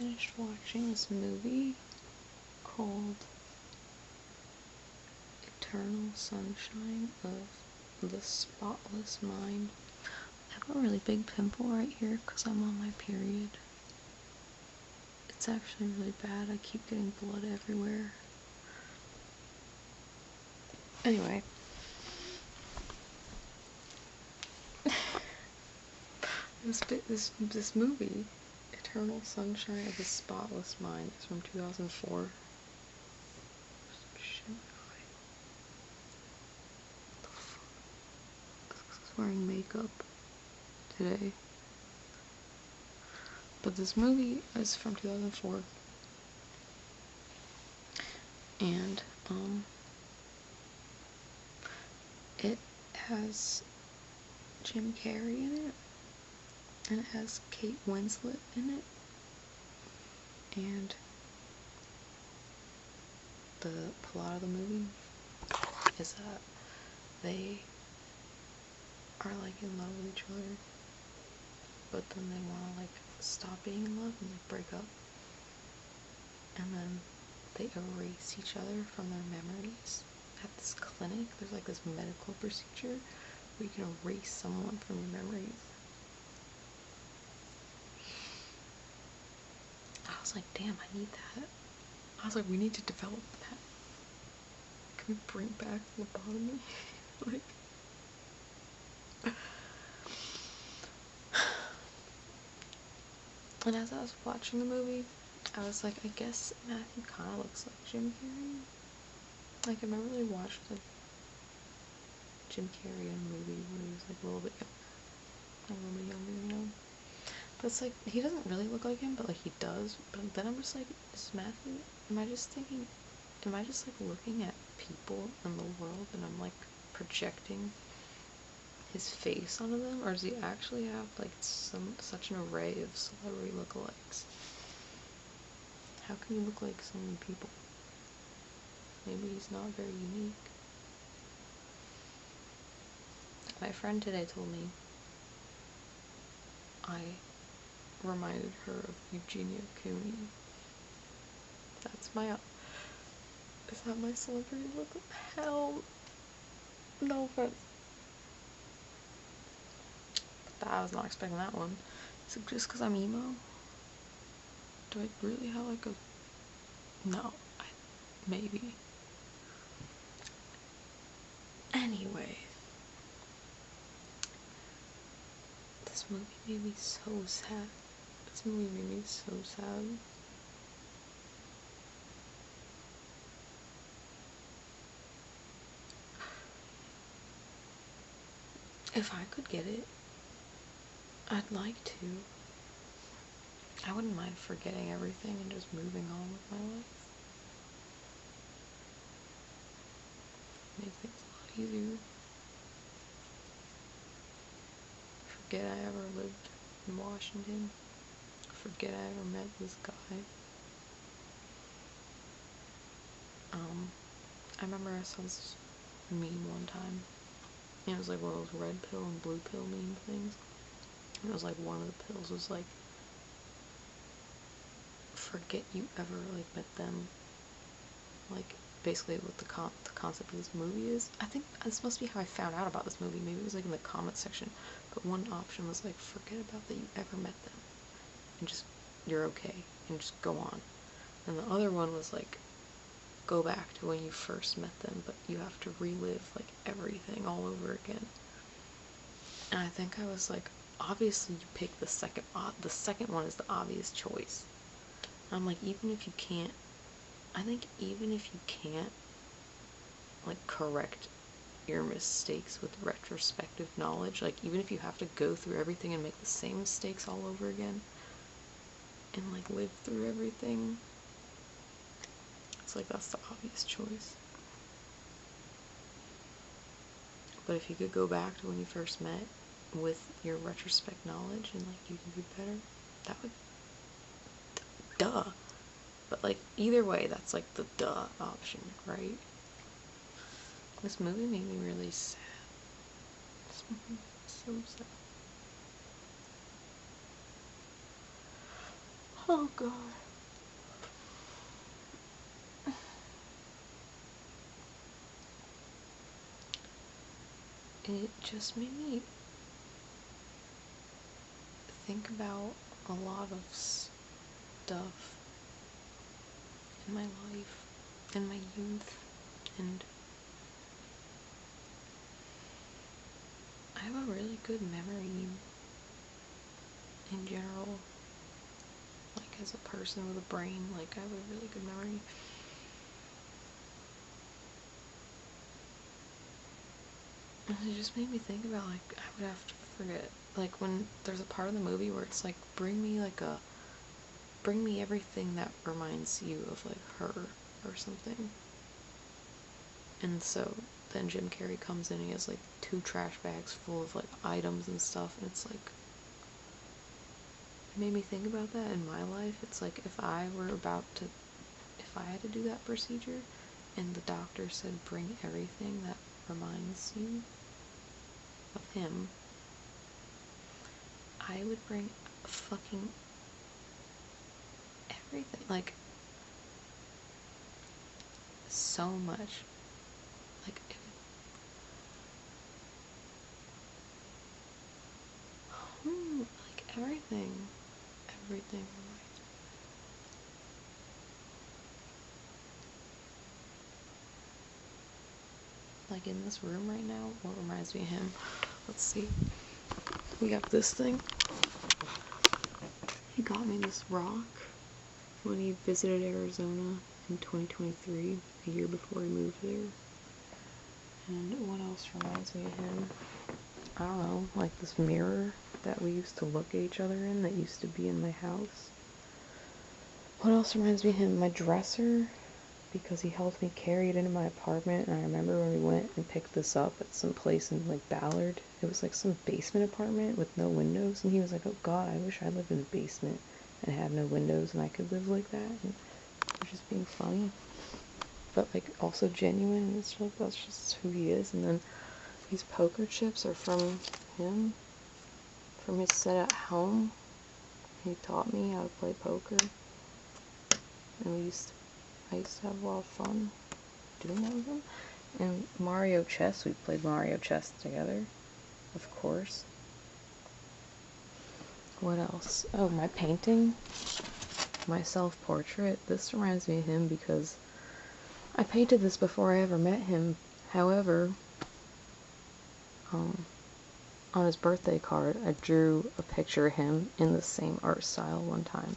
finished watching this movie called Eternal Sunshine of the Spotless Mind. I have a really big pimple right here because I'm on my period. It's actually really bad. I keep getting blood everywhere. Anyway. This movie, Eternal Sunshine of the Spotless Mind, is from 2004. He's wearing makeup today. But this movie is from 2004. And, it has Jim Carrey in it. And it has Kate Winslet in it. And the plot of the movie is that they are like in love with each other, but then they want to like stop being in love and like break up, and then they erase each other from their memories. At this clinic, there's like this medical procedure where you can erase someone from your memories. I was like, damn, I need that. I was like, we need to develop that. Can we bring back lobotomy? Like, and as I was watching the movie, I was like, I guess Matthew kind of looks like Jim Carrey. Like, I've never really watched like Jim Carrey in a movie where he was like a little bit younger, you know. But it's like, he doesn't really look like him, but like he does. But then I'm just like, is Matthew, am I just like looking at people in the world and I'm like projecting his face onto them? Or does he actually have like such an array of celebrity lookalikes? How can you look like so many people? Maybe he's not very unique. My friend today told me I reminded her of Eugenia Cooney. Is that my celebrity look? Hell, no offense. But I was not expecting that one. Is it just because I'm emo? Do I really have like a... No, maybe. Anyway. This movie made me so sad. This movie made me so sad. If I could get it, I'd like to. I wouldn't mind forgetting everything and just moving on with my life. Make things a lot easier. Forget I ever lived in Washington. Forget I ever met this guy. I remember I saw this meme one time. It was like one of those red pill and blue pill meme things. And it was like one of the pills was like, forget you ever like met them. Like basically what the concept of this movie is. I think this must be how I found out about this movie. Maybe it was like in the comment section. But one option was like, forget about that you ever met them. And just, you're okay. And just go on. And the other one was like, go back to when you first met them, but you have to relive like everything all over again. And I think I was like, obviously you pick the second one is the obvious choice. And I'm like, even if you can't, I think even if you can't like correct your mistakes with retrospective knowledge, like even if you have to go through everything and make the same mistakes all over again and like live through everything, it's like that's the obvious choice. But if you could go back to when you first met with your retrospect knowledge and like you can do better, that would, duh. But like either way, that's like the duh option, right? This movie made me really sad. This movie made me so sad. Oh god. It just made me think about a lot of stuff in my life, in my youth, and I have a really good memory in general. Like, as a person with a brain, like, I have a really good memory. And it just made me think about, like, I would have to forget, like, when there's a part of the movie where it's like, bring me everything that reminds you of, like, her or something. And so then Jim Carrey comes in and he has, like, 2 trash bags full of, like, items and stuff, and it's like, it made me think about that in my life. It's like, if I had to do that procedure, and the doctor said, bring everything that reminds you of him, I would bring fucking everything, like, so much, like, like, everything reminds me. Like, in this room right now, what reminds me of him? Let's see. We got this thing. He got me this rock when he visited Arizona in 2023, a year before he moved there. And what else reminds me of him? I don't know, like this mirror that we used to look at each other in that used to be in my house. What else reminds me of him? My dresser, because he helped me carry it into my apartment, and I remember when we went and picked this up at some place in, like, Ballard. It was like some basement apartment with no windows, and he was like, oh god, I wish I lived in a basement and had no windows and I could live like that. And it was just being funny, but, like, also genuine. It's just, that's just who he is. And then these poker chips are from him, from his set at home. He taught me how to play poker, and I used to have a lot of fun doing that with him. And Mario Chess, we played Mario Chess together, of course. What else? Oh, my painting, my self-portrait. This reminds me of him because I painted this before I ever met him. However, on his birthday card, I drew a picture of him in the same art style one time,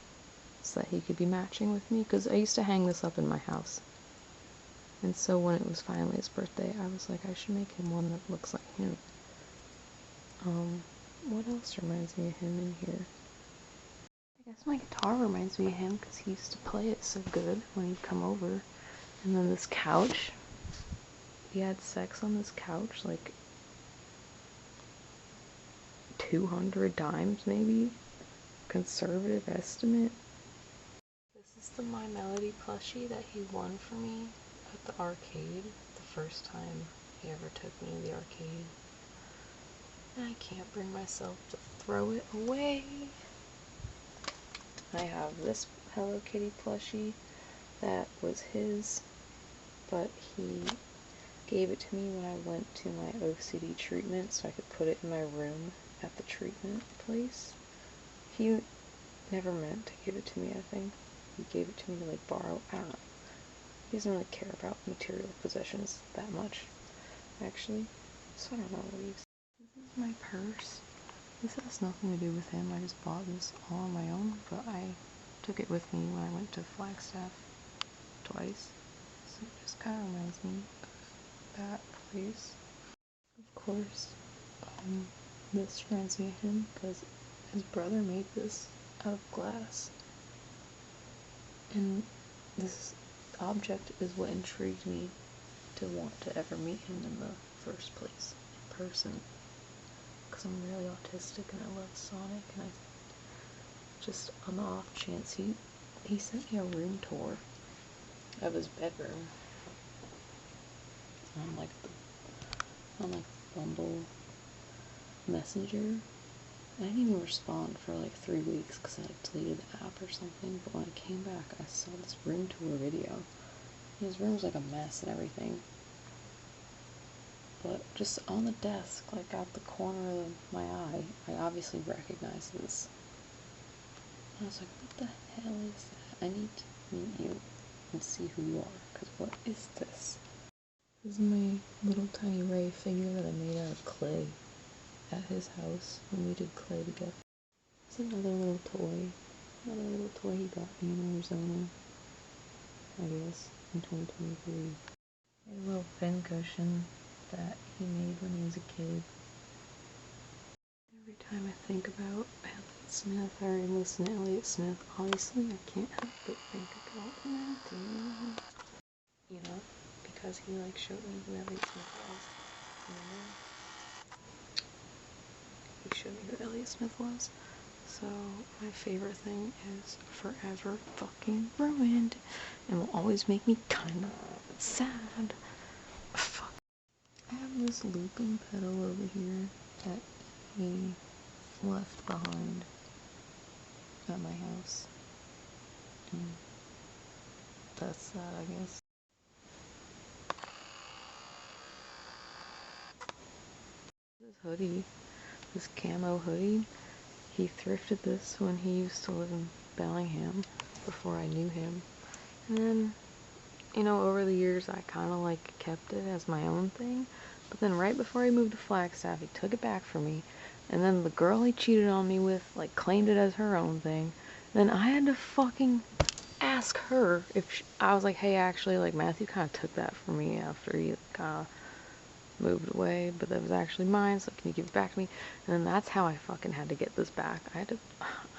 so that he could be matching with me, because I used to hang this up in my house. And so when it was finally his birthday, I was like, I should make him one that looks like him. What else reminds me of him in here? I guess my guitar reminds me of him, because he used to play it so good when he'd come over. And then this couch, we had sex on this couch, like, 200 times, maybe? Conservative estimate. This is the My Melody plushie that he won for me at the arcade the first time he ever took me to the arcade. And I can't bring myself to throw it away. I have this Hello Kitty plushie that was his, but he gave it to me when I went to my OCD treatment so I could put it in my room at the treatment place. He never meant to give it to me, I think. He gave it to me to, like, borrow. I don't know. He doesn't really care about material possessions that much, actually. So I don't know what he's... This is my purse. This has nothing to do with him. I just bought this all on my own, but I took it with me when I went to Flagstaff twice. So it just kind of reminds me of that place. Of course, this reminds me of him because his brother made this out of glass. And this object is what intrigued me to want to ever meet him in the first place, in person. Because I'm really autistic and I love Sonic, and I just, on the off chance, he sent me a room tour of his bedroom on like Bumble Messenger, I didn't even respond for like 3 weeks because I like deleted the app or something, but when I came back I saw this room tour video. His room's like a mess and everything. But just on the desk, like out the corner of my eye, I obviously recognized this. I was like, what the hell is that? I need to meet you and see who you are, because what is this? This is my little tiny Ray figure that I made out of clay at his house when we did clay together. It's another little toy he got me in Arizona, I guess, in 2023. A little pincushion that he made when he was a kid. Every time I think about Elliott Smith, or listen to Elliott Smith, obviously I can't help but think about Matthew. You know, because he like showed me who Elliott Smith was. He showed me who Elliott Smith was. So my favorite thing is forever fucking ruined, and will always make me kind of sad. Fuck. I have this looping pedal over here that he left behind at my house. And that's that, I guess. This hoodie, this camo hoodie, he thrifted this when he used to live in Bellingham before I knew him. And then, you know, over the years I kind of like kept it as my own thing. But then right before he moved to Flagstaff, he took it back from me. And then the girl he cheated on me with, like, claimed it as her own thing. Then I had to fucking ask her if I was like, hey, actually, like, Matthew kind of took that from me after he kind of moved away, but that was actually mine, so can you give it back to me? And then that's how I fucking had to get this back.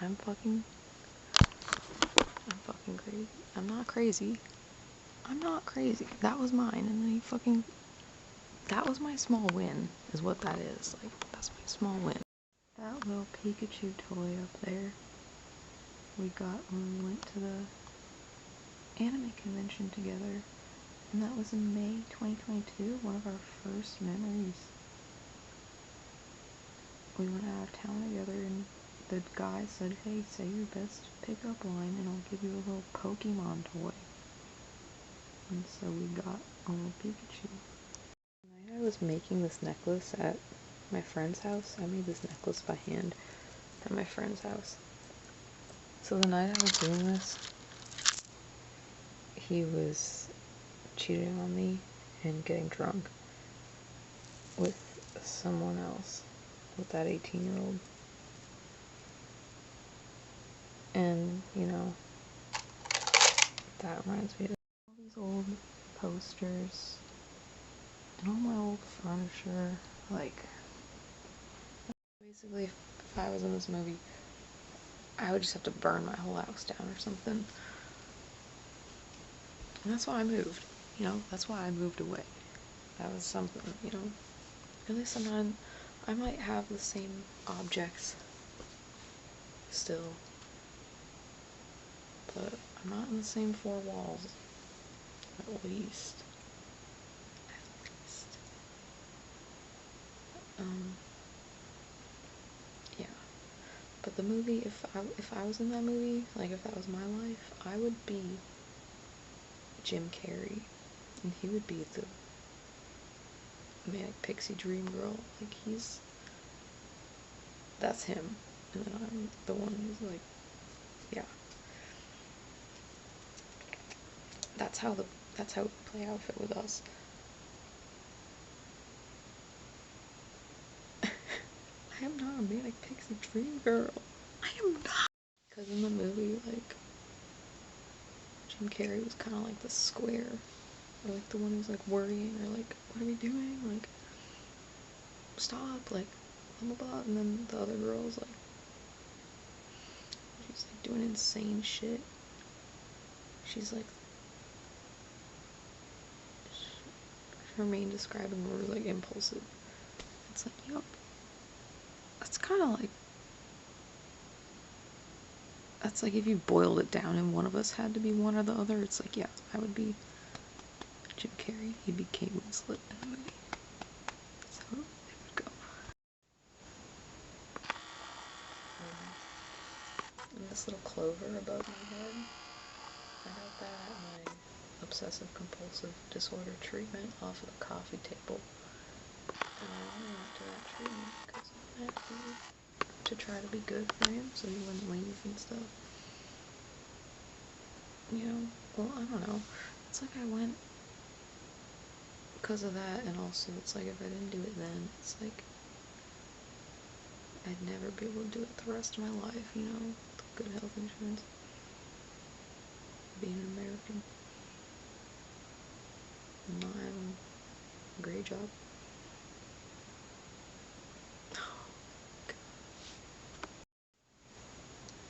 I'm fucking crazy. I'm not crazy. I'm not crazy. That was mine, and then he fucking... That was my small win, is what that is. Like, that's my small win. That little Pikachu toy up there, we got when we went to the anime convention together. And that was in May 2022, one of our first memories. We went out of town together and the guy said, hey, say your best pickup line and I'll give you a little Pokemon toy. And so we got a little Pikachu. The night I was making this necklace at my friend's house, I made this necklace by hand at my friend's house. So the night I was doing this, he was cheating on me and getting drunk with someone else, with that 18-year-old. And, you know, that reminds me of all these old posters and all my old furniture. Like, basically, if I was in this movie, I would just have to burn my whole house down or something. And that's why I moved. You know, that's why I moved away. That was something, you know. At least I might have the same objects still. But I'm not in the same four walls. At least. Yeah. But the movie, if I was in that movie, like if that was my life, I would be Jim Carrey. And he would be the manic pixie dream girl. Like that's him. And then I'm the one who's like, yeah. That's how it would play out with us. I am not a manic pixie dream girl. I am not. Because in the movie, like, Jim Carrey was kind of like the square. Or like the one who's like worrying, or like, what are we doing? Like, stop, like, blah blah blah. And then the other girl's like, she's like doing insane shit. She's like, her main describing word was like impulsive. It's like, yup. That's kind of like, that's like if you boiled it down and one of us had to be one or the other, it's like, yeah, I would be Jim Carrey, he'd be Kate Winslet in the movie. That's how it would go. And this little clover above my head, I got that at my obsessive compulsive disorder treatment off of the coffee table. And I only went to that treatment because of Matthew, to try to be good for him so he wouldn't leave and stuff. You know, well, I don't know. It's like I went because of that, and also it's like if I didn't do it then, it's like I'd never be able to do it the rest of my life, you know, with good health insurance. Being an American. And not having a great job.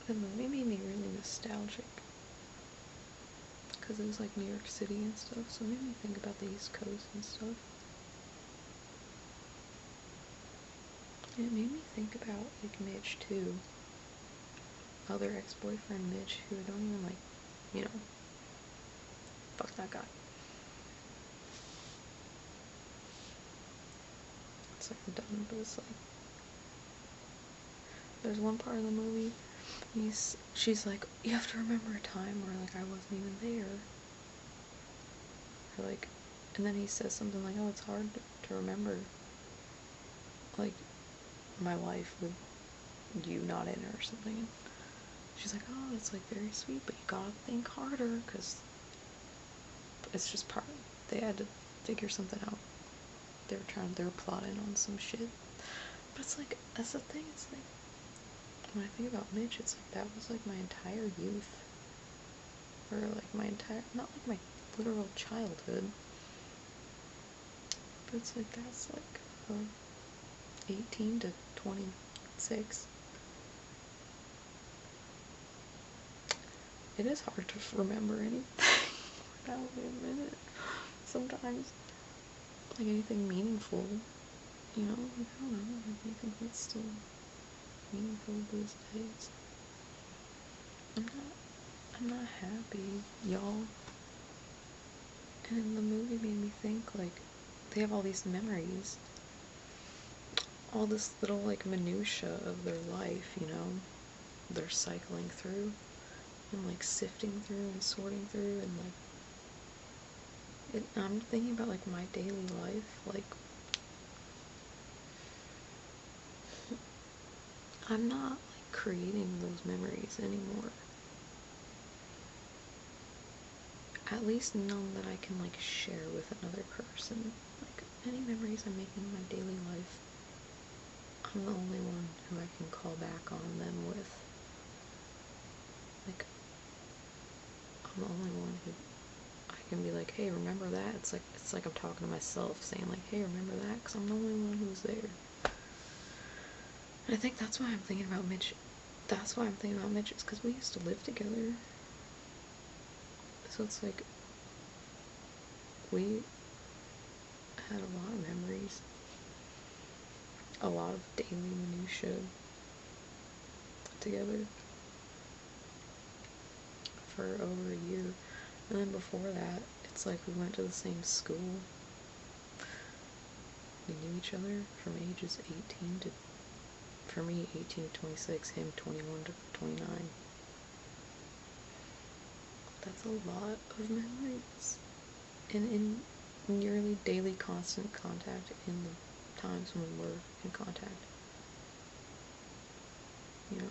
The movie made me really nostalgic. Because it was like New York City and stuff, so it made me think about the East Coast and stuff. And it made me think about, like, Mitch, too. Other ex-boyfriend Mitch, who I don't even, like, you know, fuck that guy. It's like, I'm done, but it's like, there's one part of the movie, she's like, you have to remember a time where, like, I wasn't even there. Or, like, and then he says something like, oh, it's hard to remember, like, my life with you not in it or something. And she's like, oh, it's, like, very sweet, but you gotta think harder, because it's just part, they had to figure something out. They were plotting on some shit. But it's like, that's the thing, it's like, when I think about Mitch, it's like, that was, like, my entire youth. Or, like, my entire, not, like, my literal childhood. But it's like, that's, like, 18 to 26. It is hard to remember anything. I'll admit it. Sometimes, like, anything meaningful, you know, like, I don't know, like, anything that's still meaningful these days. I'm not happy, y'all. And the movie made me think, like, they have all these memories, all this little, like, minutia of their life, you know, they're cycling through, and, like, sifting through and sorting through, and, like, I'm thinking about, like, my daily life, like, I'm not, like, creating those memories anymore. At least none that I can, like, share with another person. Like, any memories I'm making in my daily life, I'm the only one who I can call back on them with. Like, I'm the only one who I can be like, hey, remember that? It's like I'm talking to myself, saying, like, hey, remember that? Because I'm the only one who's there. And I think that's why I'm thinking about Mitch. That's why I'm thinking about Mitch, is because we used to live together. So it's like, we had a lot of memories, a lot of daily minutia together for over a year. And then before that, it's like we went to the same school. We knew each other from ages 18 to, for me, 18 to 26, him 21 to 29. That's a lot of memories. And in nearly daily constant contact in the times when we were in contact. You know.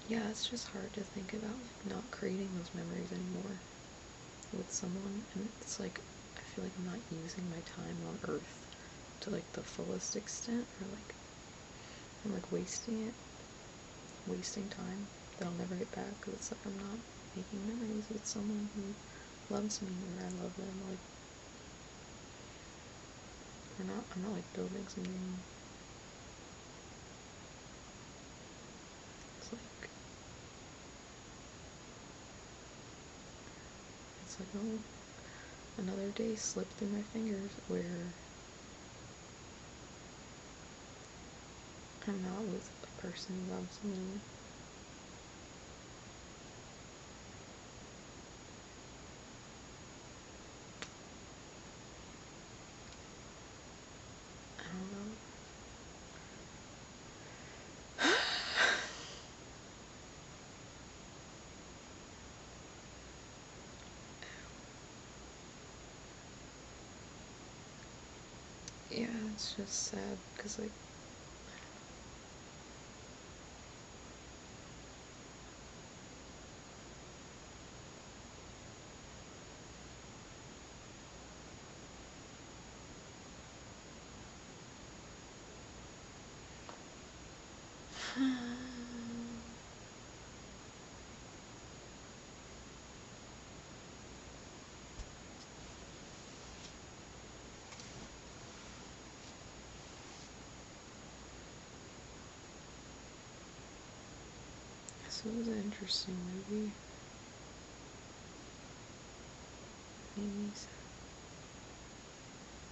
Yeah, it's just hard to think about, like, not creating those memories anymore with someone, and it's like, I feel like I'm not using my time on Earth to, like, the fullest extent, or, like, I'm, like, wasting time that I'll never get back, because it's like I'm not making memories with someone who loves me, or I love them, like, I'm not, like, building something. It's like, oh, another day slipped through my fingers where I'm not with a person who loves me. Yeah, it's just sad, because, like, this was an interesting movie. Made me sad.